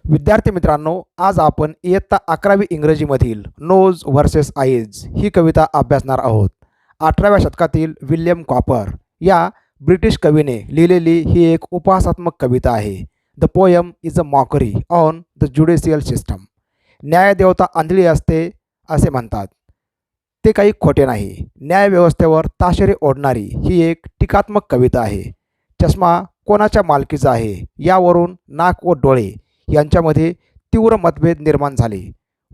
विद्यार्थी मित्रांनो, आज आपण इयत्ता 11वी इंग्रजीमधील नोज व्हर्सेस आईज ही कविता अभ्यासणार आहोत. 18व्या शतकातील विल्यम कॉपर या ब्रिटिश कवीने लिहिलेली ही एक उपहासात्मक कविता आहे. The poem is a mockery on the judicial system. न्यायदेवता आंधळी असते असे म्हणतात, ते काही खोटे नाही. न्यायव्यवस्थेवर ताशेरे ओढणारी ही एक टीकात्मक कविता आहे. चष्मा कोणाच्या मालकीचा आहे यावरून नाक व डोळे यांच्यामध्ये तीव्र मतभेद निर्माण झाले.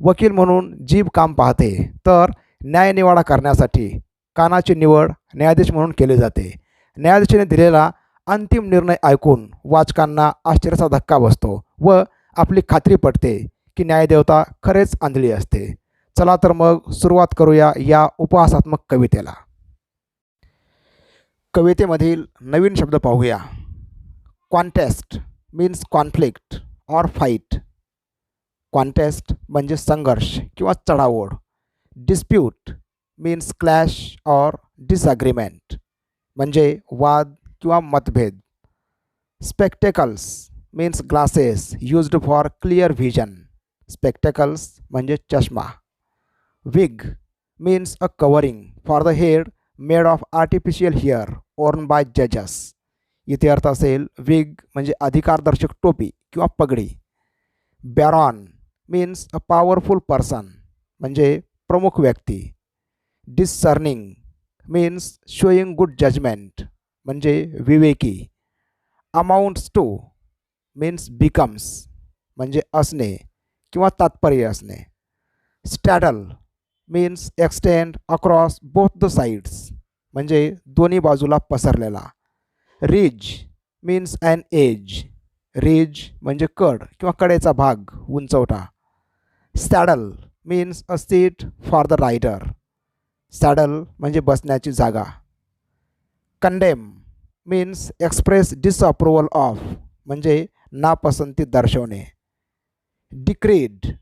वकील म्हणून जीभ काम पाहते, तर न्यायनिवाडा करण्यासाठी कानाची निवड न्यायाधीश म्हणून केली जाते. न्यायाधीशाने दिलेला अंतिम निर्णय ऐकून वाचकांना आश्चर्याचा धक्का बसतो व आपली खात्री पटते की न्यायदेवता खरेच आंधळी असते. चला तर मग सुरुवात करूया या उपहासात्मक कवितेला. कवितेमधील नवीन शब्द पाहूया. कॉन्टेस्ट मीन्स कॉन्फ्लिक्ट और फाईट. कॉन्टेस्ट म्हणजे संघर्ष किंवा चढाओढ. डिस्प्यूट मीन्स क्लॅश और डिसॲग्रीमेंट म्हणजे वाद किंवा मतभेद. Spectacles means glasses used for clear vision. Spectacles म्हणजे चष्मा. Wig means a covering for the head made of artificial hair worn by जजेस. इथे अर्थ असेल विग म्हणजे अधिकारदर्शक टोपी किंवा पगडी. Baron means a powerful person म्हणजे प्रमुख व्यक्ती. Discerning means showing good judgment म्हणजे विवेकी. अमाऊंट्स टू मीन्स बिकम्स म्हणजे असणे किंवा तात्पर्य असणे. Straddle means extend across both the sides म्हणजे दोन्ही बाजूला पसरलेला. Ridge means an edge. Ridge म्हणजे कड किंवा कडेचा भाग, उंचवटा. Saddle means a seat for the rider. Saddle म्हणजे बसण्याची जागा. Condemn means express disapproval of म्हणजे नापसंती दर्शवणे. Decreed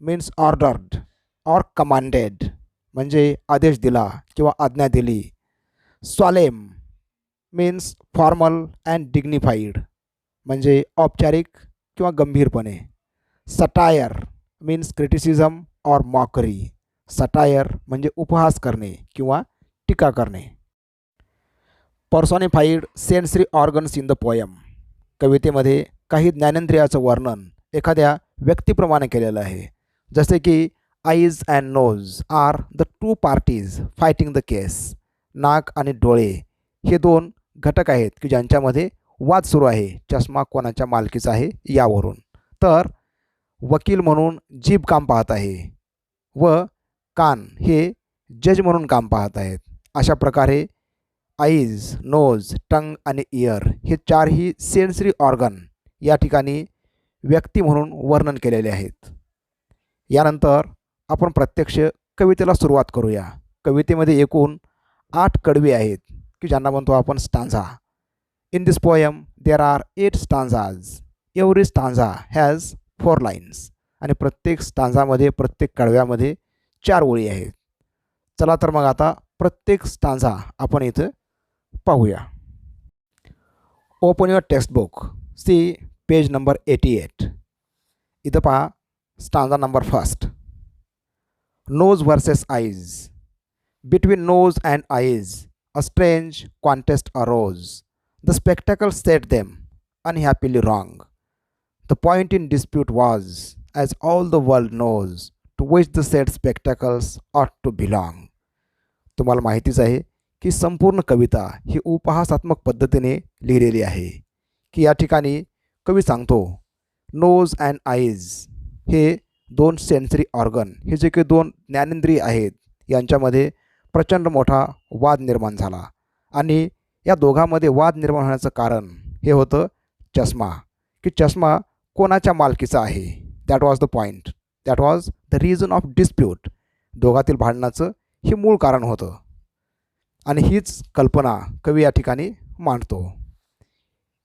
means ordered or commanded म्हणजे आदेश दिला किंवा आज्ञा दिली. Solemn means formal and dignified म्हणजे औपचारिक किंवा गंभीरपणे. Satire means criticism or mockery. Satire म्हणजे उपहास करणे किंवा टीका करणे. Personified sensory organs in the poem. कवितेमध्ये काही ज्ञानेंद्रियाचं वर्णन एखाद्या व्यक्तीप्रमाणे केलेलं आहे. जसे की eyes and nose are the two parties fighting the case. नाक आणि डोळे हे दोन घटक आहेत की ज्यांच्यामध्ये वाद सुरू आहे चष्मा कोणाच्या मालकीचा आहे यावरून. तर वकील म्हणून जीभ काम पाहत आहे व कान हे जज म्हणून काम पाहत आहेत. अशा प्रकारे आईज, नोज, टंग आणि इयर हे चारही सेन्सरी ऑर्गन या ठिकाणी व्यक्ती म्हणून वर्णन केलेले आहेत. यानंतर आपण प्रत्यक्ष कवितेला सुरुवात करूया. कवितेमध्ये एकूण 8 कडवे आहेत की ज्यांना म्हणतो आपण stanza. In this poem, there are 8 stanzas. Every stanza has 4 lines. आणि प्रत्येक स्टांझामध्ये, प्रत्येक कडव्यामध्ये 4 ओळी आहेत. चला तर मग आता प्रत्येक स्टांझा आपण इथं पाहूया. Open your textbook. See page number 88. इथं पहा stanza number 1. Nose versus eyes. Between nose and eyes a strange contest arose. The spectacles set them unhappily wrong. The point in dispute was, as all the world knows, to which the said spectacles ought to belong. तुम्हाला माहितीच आहे की संपूर्ण कविता ही उपहासात्मक पद्धतीने लिहिलेली आहे की या ठिकाणी कवी सांगतो नोज अँड आईज हे 2 सेन्सरी ऑर्गन हे जे काही 2 ज्ञानेंद्रिय आहेत यांच्यामध्ये प्रचंड मोठा वाद निर्माण झाला आणि या दोघांमध्ये वाद निर्माण होण्याचं कारण हे होतं चष्मा, की चष्मा कोणाच्या मालकीचा आहे. That was the point. That was the reason of dispute. दोघातील भांडणाचं हे मूळ कारण होतं आणि हीच कल्पना कवी या ठिकाणी मांडतो.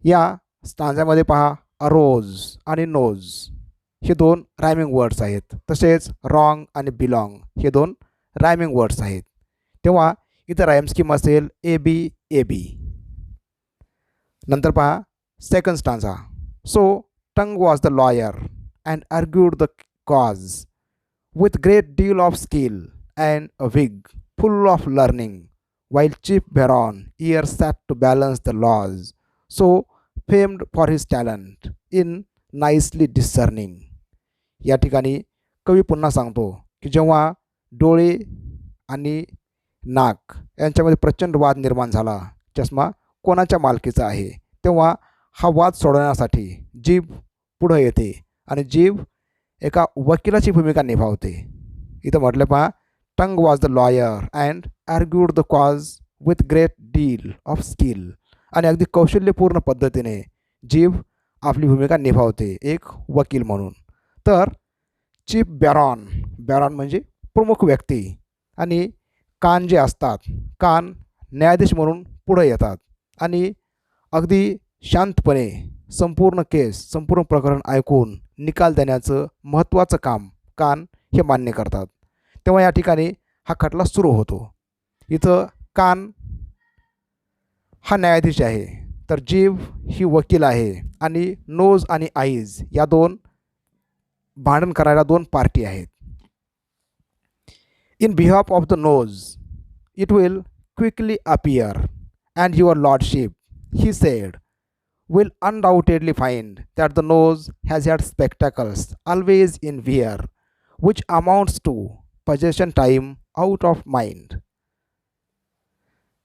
या स्टांझ्यामध्ये पहा अरोज आणि नोज हे 2 रायमिंग वर्ड्स आहेत. तसेच रॉंग आणि बिलॉंग हे 2 रायमिंग वर्ड्स आहेत. तेव्हा इथं राईम स्कीम असेल ए बी ए बी. नंतर पहा second stanza. So tongue was the lawyer and argued the cause with great deal of skill and a wig full of learning, while Chief Baron ear sat to balance the laws, so famed for his talent in nicely discerning. या ठिकाणी कवी पुन्हा सांगतो की जेव्हा डोळे आणि नाक यांच्यामध्ये प्रचंड वाद निर्माण झाला, चष्मा कोणाच्या मालकीचा आहे, तेव्हा हा वाद सोडवण्यासाठी जीभ पुढं येते आणि जीभ एका वकिलाची भूमिका निभावते. इथं म्हटलं पहा, tongue was the lawyer and argued the cause with great deal of skill. आणि अगदी कौशल्यपूर्ण पद्धतीने जीभ आपली भूमिका निभावते एक वकील म्हणून. तर चीफ बॅरॉन, बॅरॉन म्हणजे प्रमुख व्यक्ती, आणि कान जे असतात, कान न्यायाधीश म्हणून पुढे येतात आणि अगदी शांतपणे संपूर्ण केस, संपूर्ण प्रकरण ऐकून निकाल देण्याचं महत्त्वाचं काम कान हे मान्य करतात. तेव्हा या ठिकाणी हा खटला सुरू होतो. इथं कान हा न्यायाधीश आहे, तर जीभ ही वकील आहे, आणि नोज आणि आईज या दोन भांडण करायला दोन पार्टी आहेत. In behalf of the nose, it will quickly appear, and your lordship, he said, will undoubtedly find that the nose has had spectacles always in wear, which amounts to possession time out of mind.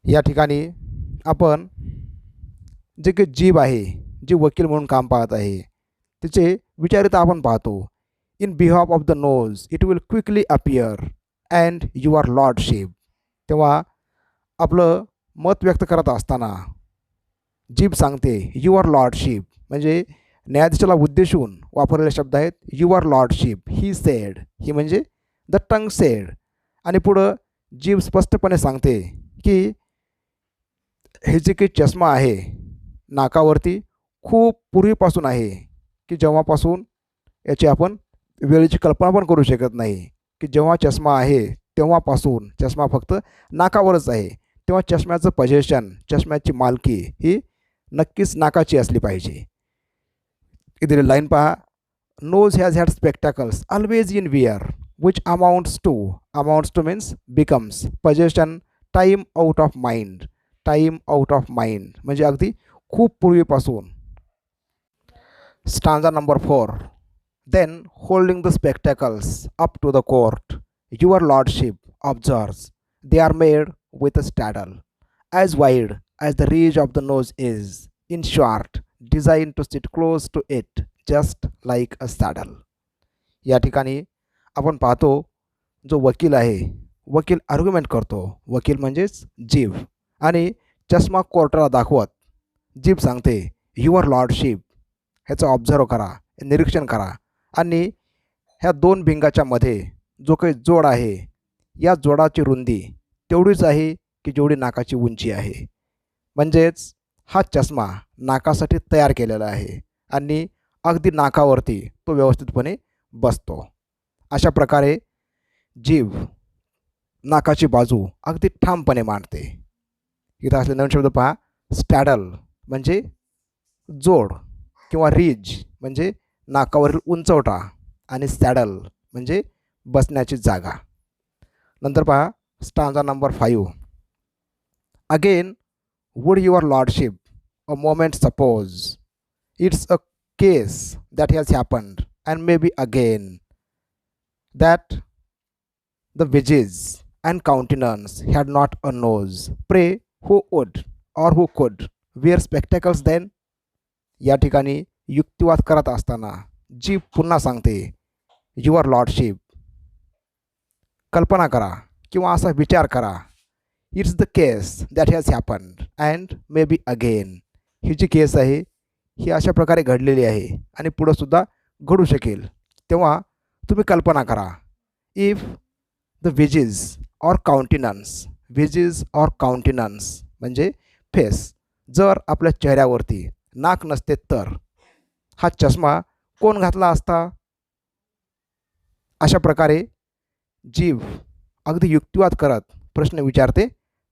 या ठिकाणी आपण जे की जीभ आहे, जी वकील म्हणून काम पाहत आहे, तिचे विचारिता आपण पाहतो. In behalf of the nose it will quickly appear and your lordship. तेव्हा आपलं मत व्यक्त करत असताना जीभ सांगते युअर लॉर्डशिप, म्हणजे न्यायाधीशाला उद्देशून वापरलेले शब्द आहेत युअर लॉर्डशिप, ही सेड, ही म्हणजे द टंग सेड. आणि पुढं जीभ स्पष्टपणे सांगते की हे जे काही चष्मा आहे नाकावरती खूप पूर्वीपासून आहे, की जेव्हापासून याची आपण वेळेची कल्पना पण करू शकत नाही, की जेव्हा चष्मा आहे तेव्हापासून चष्मा फक्त नाकावरच आहे. तेव्हा चष्म्याचं पजेशन, चष्म्याची मालकी ही नक्कीच नाकाची असली पाहिजे. इथे लाईन पहा, nose has had spectacles always in wear which amounts to means becomes possession time out of mind. Time out of mind म्हणजे अगदी खूप पूर्वीपासून. Stanza number 4. Then holding the spectacles up to the court, your lordship observes they are made with a straddle as wide as the ridge of the nose is, in short, designed to sit close to it just like a saddle. या ठिकाणी आपण पाहतो जो वकील आहे, वकील argument करतो, वकील म्हणजेच जीभ, आणि चष्मा कोर्टाला दाखवत जीभ सांगते युअर लॉर्डशिप, ह्याचं ऑब्झर्व करा, निरीक्षण करा, आणि ह्या दोन भिंगाच्या मध्ये जो काही जोड आहे या जोडाची रुंदी तेवढीच आहे की जेवढी नाकाची उंची आहे. म्हणजेच हा चष्मा नाकासाठी तयार केलेला आहे आणि अगदी नाकावरती तो व्यवस्थितपणे बसतो. अशा प्रकारे जीभ नाकाची बाजू अगदी ठामपणे मांडते. इथं असले नवीन शब्द पहा, स्टॅडल म्हणजे जोड किंवा रिज म्हणजे नाकावरील उंचवटा, आणि सॅडल म्हणजे बसण्याची जागा. नंतर पहा stanza number 5. Again would your lordship a moment suppose it's a case that has happened and may be again that the visage and countenance had not a nose, pray who would or हू कुड wear spectacles then. या ठिकाणी युक्तिवाद करत असताना जीभ पुन्हा सांगते your lordship, कल्पना करा किंवा असा विचार करा, it's the case that has happened and may be again. ही जी केस आहे ही अशा प्रकारे घडलेली आहे आणि पुढंसुद्धा घडू शकेल. तेव्हा तुम्ही कल्पना करा, if the visage or countenance, visage or countenance म्हणजे फेस, जर आपल्या चेहऱ्यावरती नाक नसते तर हा चष्मा कोण घातला असता. अशा प्रकारे जीभ अगदी युक्तिवाद करत प्रश्न विचारते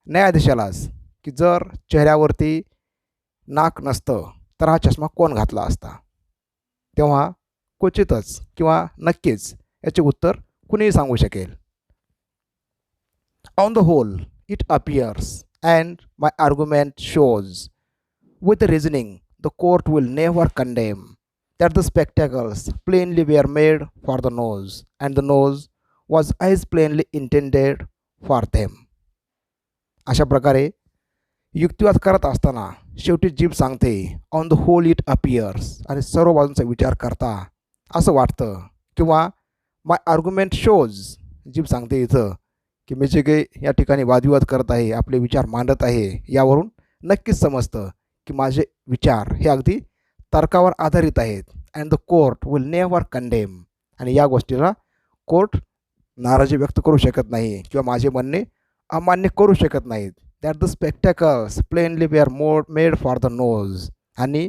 न्यायाधीशालाच की जर चेहऱ्यावरती नाक नसतं तर हा चष्मा कोण घातला असता. तेव्हा क्वचितच किंवा नक्कीच याचे उत्तर कुणीही सांगू शकेल. On the whole it appears and my argument shows with reasoning the court will never condemn that the spectacles plainly were made for the nose and the nose was as plainly intended for them. अशा प्रकारे युक्तिवाद करत असताना शेवटी जीभ सांगते on the whole it appears, आणि सर्व बाजूंचा विचार करता असं वाटतं, किंवा माय आर्ग्युमेंट शोज, जीभ सांगते इथं की मी जे काही या ठिकाणी वादविवाद करत आहे, आपले विचार मांडत आहे, यावरून नक्कीच समजतं की माझे विचार हे अगदी तर्कावर आधारित आहेत. And the court will never condemn, आणि या गोष्टीला कोर्ट नाराजी व्यक्त करू शकत नाही किंवा माझे म्हणणे अमान्य करू शकत नाहीत. That the spectacles plainly were made for the nose, आणि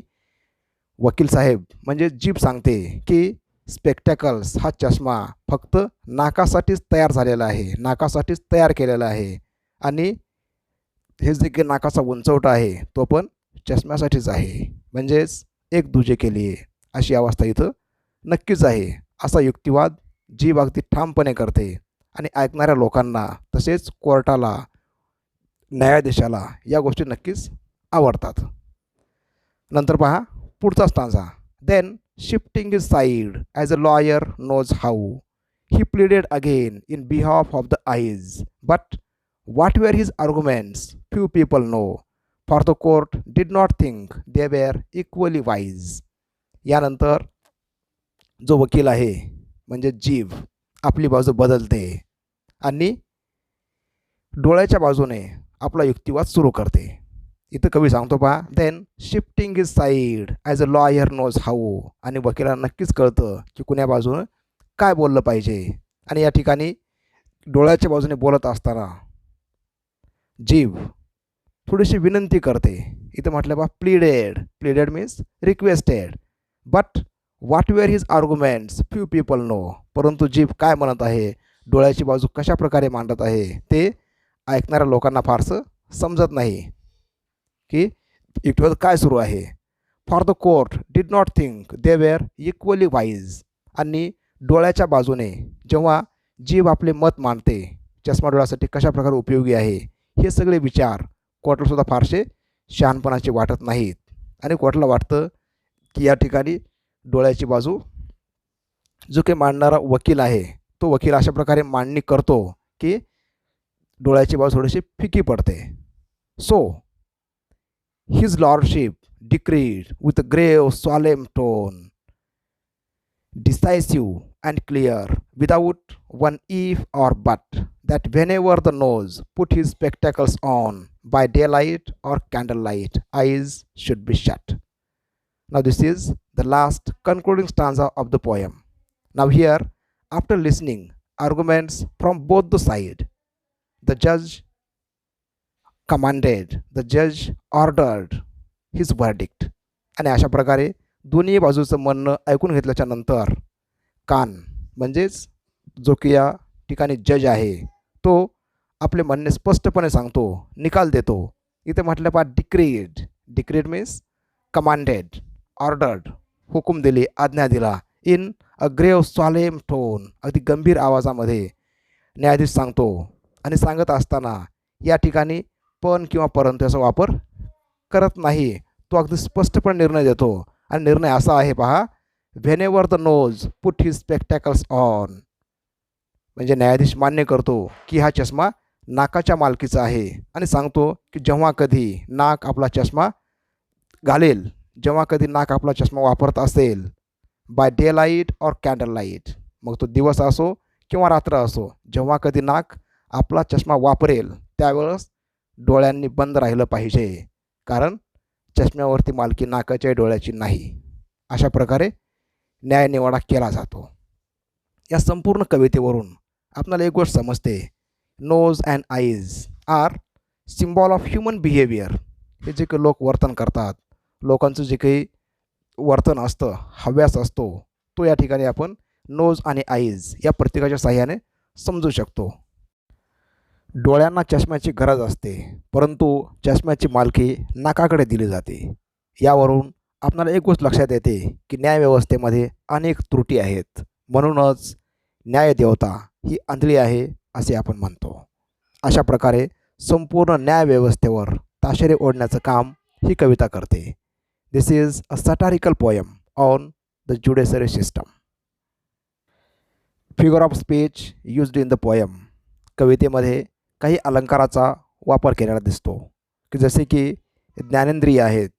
वकील साहेब म्हणजे जीभ सांगते की स्पेक्टॅकल्स हा चष्मा फक्त नाकासाठीच तयार झालेला आहे, नाकासाठीच तयार केलेला आहे, आणि हे जे काही नाकाचा उंचवटा आहे तो पण चष्म्यासाठीच आहे, म्हणजेच एक दुजे केली अशी अवस्था इथं नक्कीच आहे. असा युक्तिवाद जीभ अगदी ठामपणे करते, आणि ऐकणाऱ्या लोकांना तसेच कोर्टाला, न्यायाधीशाला या गोष्टी नक्कीच आवडतात. नंतर पहा पुढचा स्टांजा. Then shifting his side as a lawyer knows how he pleaded again in behalf of the eyes, but what were his arguments few people know, for the court did not think they were equally wise. यानंतर जो वकील आहे म्हणजे जीभ आपली बाजू बदलते आणि डोळ्याच्या बाजूने आपला युक्तिवाद सुरू करते. इथं कवी सांगतो पहा, then shifting his side as a lawyer knows how, आणि वकिलांना नक्कीच कळतं की कुण्या बाजूनं काय बोललं पाहिजे. आणि या ठिकाणी डोळ्याच्या बाजूने बोलत असताना जीभ थोडीशी विनंती करते. इथं म्हटलं बा pleaded, pleaded means requested, but what were his arguments few people know, परंतु जीभ काय म्हणत आहे, डोळ्याची बाजू कशा प्रकारे मांडत आहे ते ऐकणाऱ्या लोकांना फारसं समजत नाही की युक्तिवाद काय सुरू आहे. For the court did not think they were equally wise, आणि डोळ्याच्या बाजूने जेव्हा जीभ आपले मत मांडते चष्मा डोळ्यासाठी कशा प्रकारे उपयोगी आहे, हे सगळे विचार कोर्टालासुद्धा फारसे शहाणपणाचे वाटत नाहीत, आणि कोर्टाला वाटतं की या ठिकाणी डोळ्याची बाजू जो काही मांडणारा वकील आहे तो वकील अशा प्रकारे मांडणी करतो की डोळ्याची बाजू थोडीशी फिकी पडते. So his lordship decreed with a grave सॉलेम tone, decisive and clear, without one if or but, that whenever the nose put his spectacles on, by daylight or candlelight, eyes should be shut. Now this is the last concluding stanza of the poem. Now here, after listening arguments from both the side, the judge commanded, the judge ordered his verdict. आणि अशा प्रकारे दोन्ही बाजूचं म्हणणं ऐकून घेतल्याच्या नंतर कान म्हणजेच जो की या ठिकाणी जज आहे तो आपले म्हणणे स्पष्टपणे सांगतो, निकाल देतो. इथे म्हटलं पा decreed, decreed means commanded, ordered हुकूम दिली, आज्ञा दिला, इन अ ग्रेव सॉलेम टोन अगदी गंभीर आवाजामध्ये न्यायाधीश सांगतो. आणि सांगत असताना या ठिकाणी पण किंवा परंतु याचा वापर करत नाही, तो अगदी स्पष्टपणे निर्णय देतो. आणि निर्णय असा आहे पहा, whenever the nose put his spectacles on, म्हणजे न्यायाधीश मान्य करतो की हा चष्मा नाकाच्या मालकीचा आहे, आणि सांगतो की जेव्हा कधी नाक आपला चष्मा घालेल, जेव्हा कधी नाक आपला चष्मा वापरत असेल, बाय डे लाईट और कॅन्डल लाईट, मग तो दिवस असो किंवा रात्र असो, जेव्हा कधी नाक आपला चष्मा वापरेल त्यावेळेस डोळ्यांनी बंद राहिलं पाहिजे, कारण चष्म्यावरती मालकी नाकाच्या डोळ्याची नाही. अशा प्रकारे न्यायनिवाडा केला जातो. या संपूर्ण कवितेवरून आपल्याला एक गोष्ट समजते, nose and eyes are symbol of human behaviour. हे जे काही लोक वर्तन करतात, लोकांचं जे काही वर्तन असतं, हव्यास असतो, तो या ठिकाणी आपण नोज आणि आईज या प्रतीकाच्या साहाय्याने समजू शकतो. डोळ्यांना चष्म्याची गरज असते, परंतु चष्म्याची मालकी नाकाकडे दिली जाते. यावरून आपल्याला एक गोष्ट लक्षात येते की न्यायव्यवस्थेमध्ये अनेक त्रुटी आहेत. म्हणूनच न्यायदेवता ही अंधळी आहे असे आपण म्हणतो. अशा प्रकारे संपूर्ण न्यायव्यवस्थेवर ताशेरे ओढण्याचं काम ही कविता करते. This is a satirical poem on the judiciary system. Figure of speech used in the poem. कवितेमध्ये काही अलंकाराचा वापर केलेला दिसतो की जसे की ज्ञानेंद्रिय आहेत,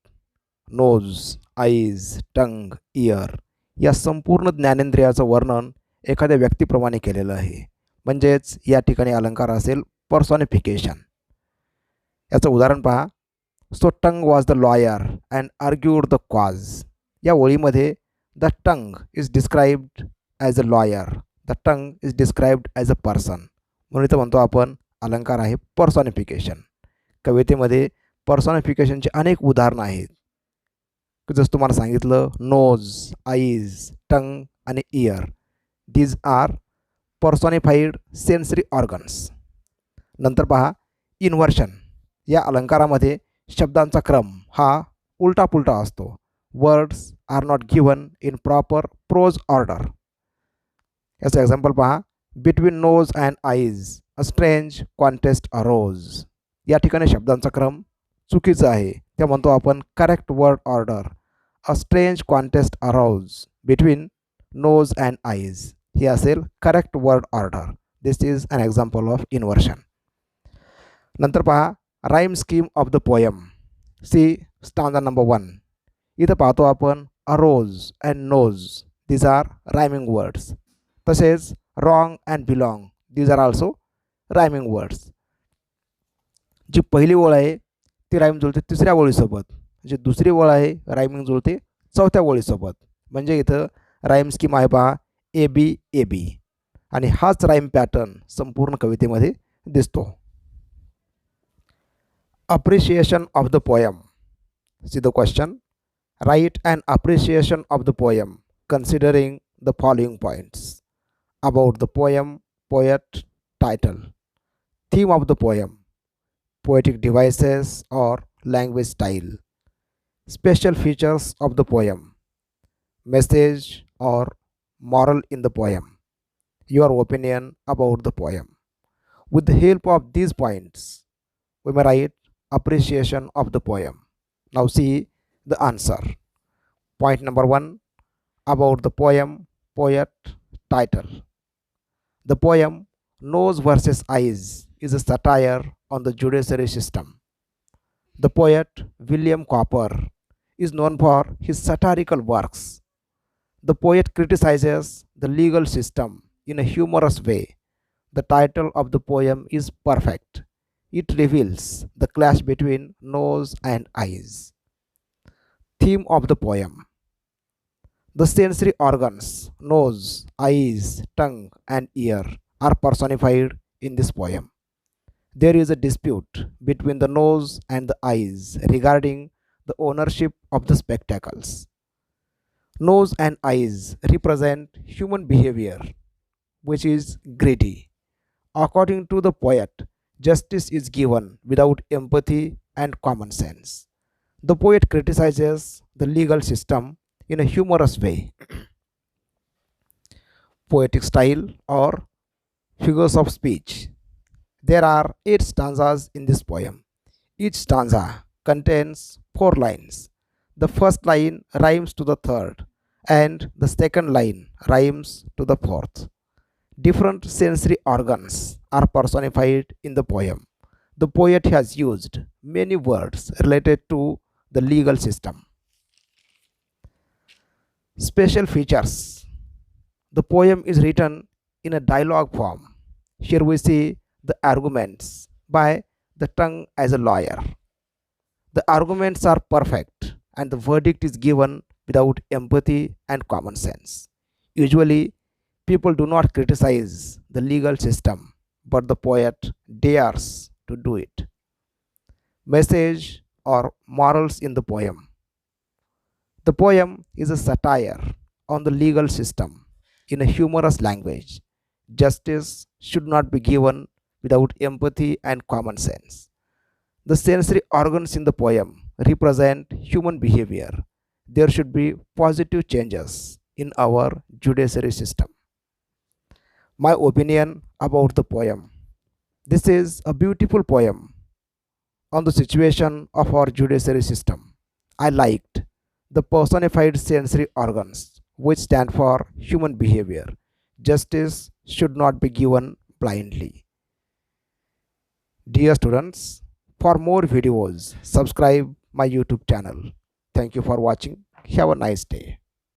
नोज, आईज, टंग, इयर. या संपूर्ण ज्ञानेंद्रियाचं वर्णन एखाद्या व्यक्तीप्रमाणे केलेलं आहे. म्हणजेच या ठिकाणी अलंकार असेल पर्सॉनिफिकेशन. याचं उदाहरण पहा. So tongue was the lawyer and argued the cause. या ओळीमध्ये the tongue is described as a lawyer, the tongue is described as a person. म्हणून इथं म्हणतो आपण अलंकार आहे पर्सॉनिफिकेशन. कवितेमध्ये पर्सॉनिफिकेशनचे अनेक उदाहरणं आहेत. जसं तुम्हाला सांगितलं, नोज, आईज, टंग आणि ear, these are personified sensory organs. नंतर पहा इन्व्हर्शन. या अलंकारामध्ये शब्दांचा क्रम हा उलटा पुलटा असतो. Words are not given in proper prose order. याचं एक्झाम्पल पहा. Between nose and eyes a strange contest arose. या ठिकाणी शब्दांचा क्रम चुकीचा आहे. त्या म्हणतो आपण correct word order. A strange contest arose between nose and eyes. ही असेल correct word order. This is an example of inversion. नंतर पहा rhyme scheme of the poem. See stanza number 1. इथं पाहतो आपण arose and knows, these are rhyming words. तसेच wrong and belong, these are also rhyming words. जी पहिली ओळ आहे ती राईम जुळते तिसऱ्या ओळीसोबत. जी दुसरी ओळ आहे रायमिंग जुळते चौथ्या ओळीसोबत. म्हणजे इथं राईम स्कीम आहे पहा ए बी ए बी. आणि हाच राईम पॅटर्न संपूर्ण कवितेमध्ये दिसतो. Appreciation of the poem. See the question. Write and appreciation of the poem considering the following points about the poem, poet, title, theme of the poem, poetic devices or language style, special features of the poem, message or moral in the poem, your opinion about the poem. With the help of these points, we may write appreciation of the poem. Now see the answer. Point number 1, about the poem, poet, title. The poem Nose versus Eyes is a satire on the judiciary system. The poet William Cowper is known for his satirical works. The poet criticizes the legal system in a humorous way. The title of the poem is perfect. It reveals the clash between nose and eyes. Theme of the poem. The sensory organs, nose, eyes, tongue, and ear, are personified in this poem. There is a dispute between the nose and the eyes regarding the ownership of the spectacles. Nose and eyes represent human behavior, which is greedy. According to the poet, justice is given without empathy and common sense. The poet criticizes the legal system in a humorous way. Poetic style or figures of speech. There are 8 stanzas in this poem. Each stanza contains 4 lines. The first line rhymes to the third, and the second line rhymes to the fourth. Different sensory organs are personified in the poem. The poet has used many words related to the legal system. Special features. The poem is written in a dialogue form. Here we see the arguments by the tongue as a lawyer. The arguments are perfect and the verdict is given without empathy and common sense. Usually, people do not criticize the legal system, but the poet dares to do it. Message or morals in the poem. The poem is a satire on the legal system in a humorous language. Justice should not be given without empathy and common sense. The sensory organs in the poem represent human behavior. there should be positive changes in our judiciary system. My opinion about the poem. This is a beautiful poem on the situation of our judiciary system. I liked the personified sensory organs, which stand for human behavior. Justice should not be given blindly. Dear students, for more videos, subscribe my YouTube channel. Thank you for watching. Have a nice day.